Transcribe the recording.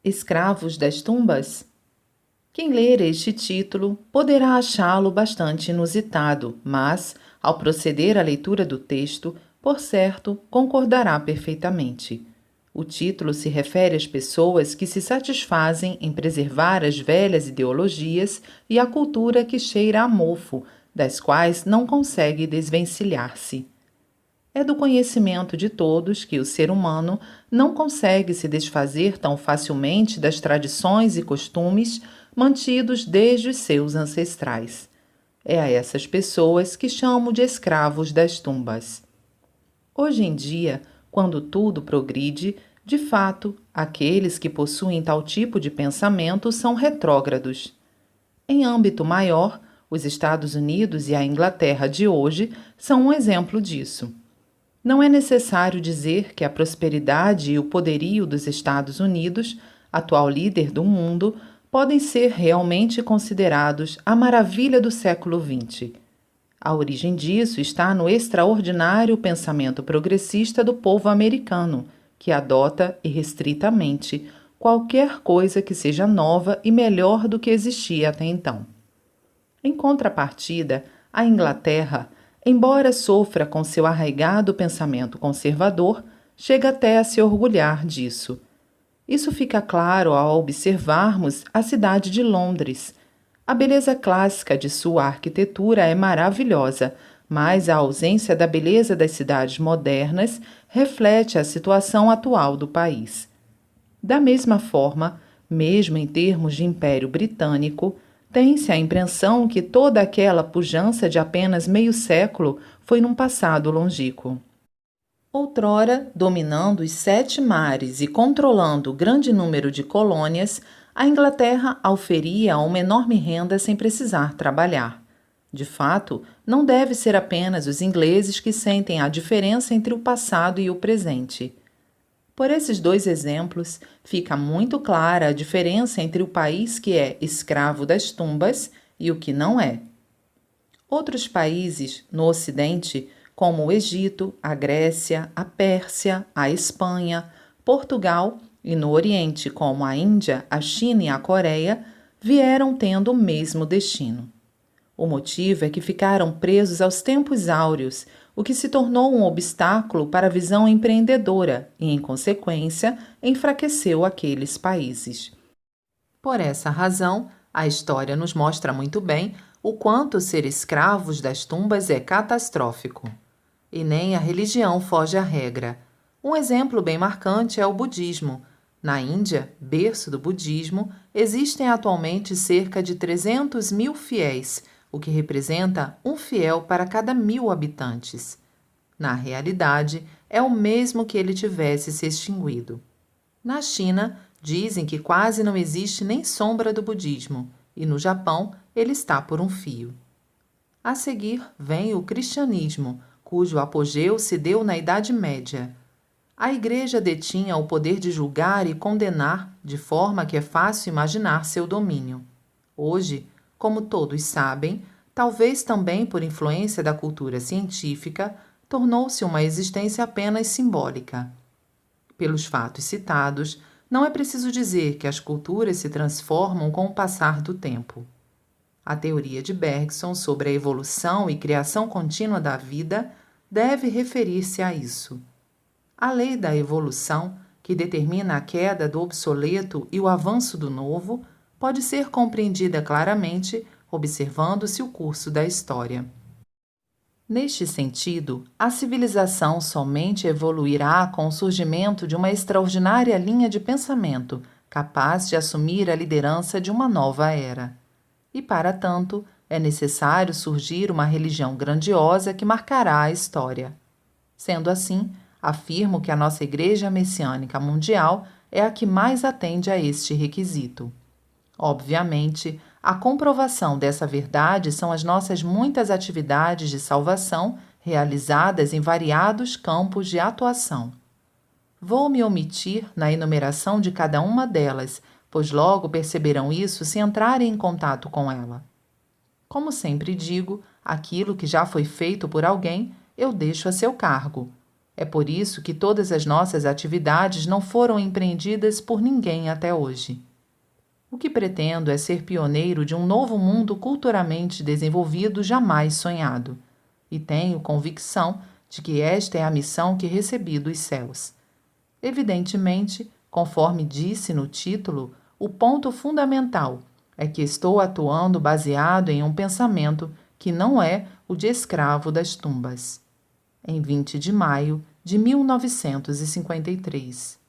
Escravos das tumbas? Quem ler este título poderá achá-lo bastante inusitado, mas, ao proceder à leitura do texto, por certo, concordará perfeitamente. O título se refere às pessoas que se satisfazem em preservar as velhas ideologias e a cultura que cheira a mofo, das quais não consegue desvencilhar-se. É do conhecimento de todos que o ser humano não consegue se desfazer tão facilmente das tradições e costumes mantidos desde os seus ancestrais. É a essas pessoas que chamo de escravos das tumbas. Hoje em dia, quando tudo progride, de fato, aqueles que possuem tal tipo de pensamento são retrógrados. Em âmbito maior, os Estados Unidos e a Inglaterra de hoje são um exemplo disso. Não é necessário dizer que a prosperidade e o poderio dos Estados Unidos, atual líder do mundo, podem ser realmente considerados a maravilha do século XX. A origem disso está no extraordinário pensamento progressista do povo americano, que adota irrestritamente qualquer coisa que seja nova e melhor do que existia até então. Em contrapartida, a Inglaterra, embora sofra com seu arraigado pensamento conservador, chega até a se orgulhar disso. Isso fica claro ao observarmos a cidade de Londres. A beleza clássica de sua arquitetura é maravilhosa, mas a ausência da beleza das cidades modernas reflete a situação atual do país. Da mesma forma, mesmo em termos de Império Britânico, tem-se a impressão que toda aquela pujança de apenas meio século foi num passado longínquo. Outrora, dominando os 7 mares e controlando o grande número de colônias, a Inglaterra auferia uma enorme renda sem precisar trabalhar. De fato, não deve ser apenas os ingleses que sentem a diferença entre o passado e o presente. Por esses 2 exemplos, fica muito clara a diferença entre o país que é escravo das tumbas e o que não é. Outros países, no Ocidente, como o Egito, a Grécia, a Pérsia, a Espanha, Portugal e no Oriente, como a Índia, a China e a Coreia, vieram tendo o mesmo destino. O motivo é que ficaram presos aos tempos áureos, o que se tornou um obstáculo para a visão empreendedora e, em consequência, enfraqueceu aqueles países. Por essa razão, a história nos mostra muito bem o quanto ser escravos das tumbas é catastrófico. E nem a religião foge à regra. Um exemplo bem marcante é o budismo. Na Índia, berço do budismo, existem atualmente cerca de 300 mil fiéis, o que representa um fiel para cada 1.000 habitantes. Na realidade, é o mesmo que ele tivesse se extinguido. Na China, dizem que quase não existe nem sombra do budismo, e no Japão ele está por um fio. A seguir vem o cristianismo, cujo apogeu se deu na Idade Média. A Igreja detinha o poder de julgar e condenar, de forma que é fácil imaginar seu domínio. Hoje, como todos sabem, talvez também por influência da cultura científica, tornou-se uma existência apenas simbólica. Pelos fatos citados, não é preciso dizer que as culturas se transformam com o passar do tempo. A teoria de Bergson sobre a evolução e criação contínua da vida deve referir-se a isso. A lei da evolução, que determina a queda do obsoleto e o avanço do novo, pode ser compreendida claramente observando-se o curso da história. Neste sentido, a civilização somente evoluirá com o surgimento de uma extraordinária linha de pensamento capaz de assumir a liderança de uma nova era. E, para tanto, é necessário surgir uma religião grandiosa que marcará a história. Sendo assim, afirmo que a nossa Igreja Messiânica Mundial é a que mais atende a este requisito. Obviamente, a comprovação dessa verdade são as nossas muitas atividades de salvação realizadas em variados campos de atuação. Vou me omitir na enumeração de cada uma delas, pois logo perceberão isso se entrarem em contato com ela. Como sempre digo, aquilo que já foi feito por alguém, eu deixo a seu cargo. É por isso que todas as nossas atividades não foram empreendidas por ninguém até hoje. O que pretendo é ser pioneiro de um novo mundo culturalmente desenvolvido jamais sonhado. E tenho convicção de que esta é a missão que recebi dos céus. Evidentemente, conforme disse no título, o ponto fundamental é que estou atuando baseado em um pensamento que não é o de escravo das tumbas. Em 20 de maio de 1953.